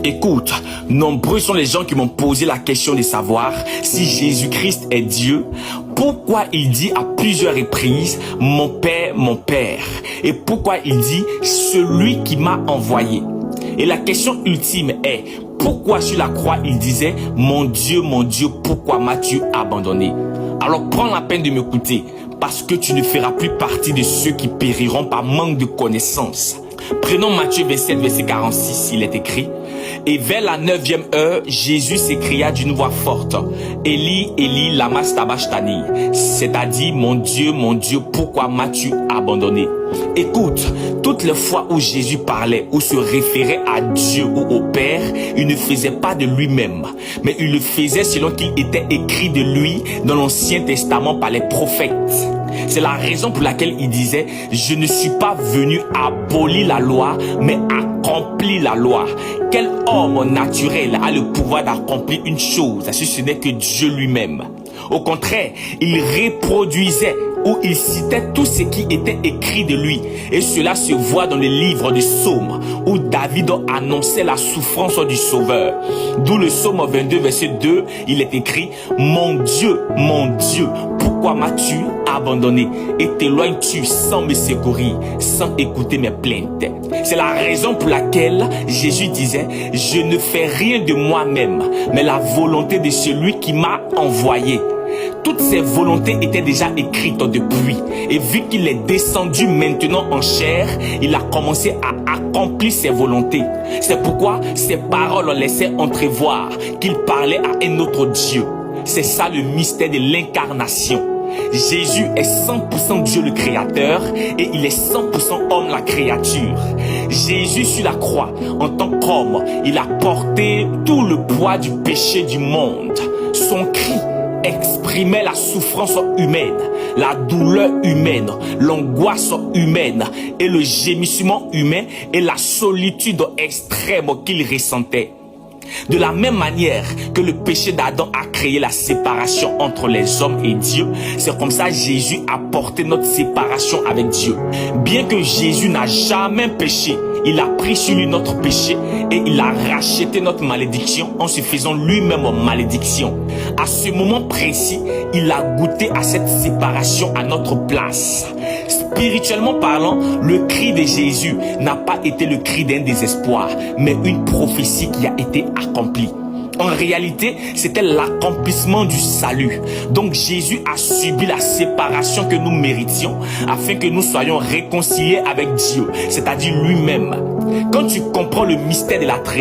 Écoute, nombreux sont les gens qui m'ont posé la question de savoir si Jésus-Christ est Dieu. Pourquoi il dit à plusieurs reprises « Mon Père » et pourquoi il dit « Celui qui m'a envoyé ». Et la question ultime est pourquoi sur la croix il disait « Mon Dieu, pourquoi m'as-tu abandonné ?» Alors prends la peine de m'écouter parce que tu ne feras plus partie de ceux qui périront par manque de connaissances. Prenons Matthieu 27, verset 46, il est écrit « Et vers la 9e heure, Jésus s'écria d'une voix forte « Eli, Eli, lama sabachthani » c'est-à-dire « Mon Dieu, pourquoi m'as-tu abandonné ?» Écoute, toutes les fois où Jésus parlait ou se référait à Dieu ou au Père, il ne faisait pas de lui-même, mais il le faisait selon qu'il était écrit de lui dans l'Ancien Testament par les prophètes. C'est la raison pour laquelle il disait « Je ne suis pas venu abolir la loi, mais accomplir la loi. » Quel homme naturel a le pouvoir d'accomplir une chose, si ce n'est que Dieu lui-même? Au contraire, il reproduisait où il citait tout ce qui était écrit de lui. Et cela se voit dans le livre du Psaume, où David annonçait la souffrance du Sauveur. D'où le Psaume 22, verset 2, il est écrit « Mon Dieu, pourquoi m'as-tu abandonné et t'éloignes-tu sans me secourir, sans écouter mes plaintes ?» C'est la raison pour laquelle Jésus disait « Je ne fais rien de moi-même, mais la volonté de celui qui m'a envoyé. » Toutes ces volontés étaient déjà écrites depuis. Et vu qu'il est descendu maintenant en chair, il a commencé à accomplir ses volontés. C'est pourquoi ses paroles laissaient entrevoir qu'il parlait à un autre Dieu. C'est ça le mystère de l'incarnation. Jésus est 100% Dieu le Créateur et il est 100% homme la créature. Jésus sur la croix, en tant qu'homme, il a porté tout le poids du péché du monde. Son cri exprimait la souffrance humaine, la douleur humaine, l'angoisse humaine et le gémissement humain et la solitude extrême qu'il ressentait. De la même manière que le péché d'Adam a créé la séparation entre les hommes et Dieu, c'est comme ça Jésus a porté notre séparation avec Dieu. Bien que Jésus n'a jamais péché, il a pris sur lui notre péché et il a racheté notre malédiction en se faisant lui-même malédiction. À ce moment précis, il a goûté à cette séparation à notre place. Spirituellement parlant, le cri de Jésus n'a pas été le cri d'un désespoir, mais une prophétie qui a été accomplie. En réalité, c'était l'accomplissement du salut. Donc Jésus a subi la séparation que nous méritions afin que nous soyons réconciliés avec Dieu, c'est-à-dire lui-même. Quand tu comprends le mystère de la Trinité,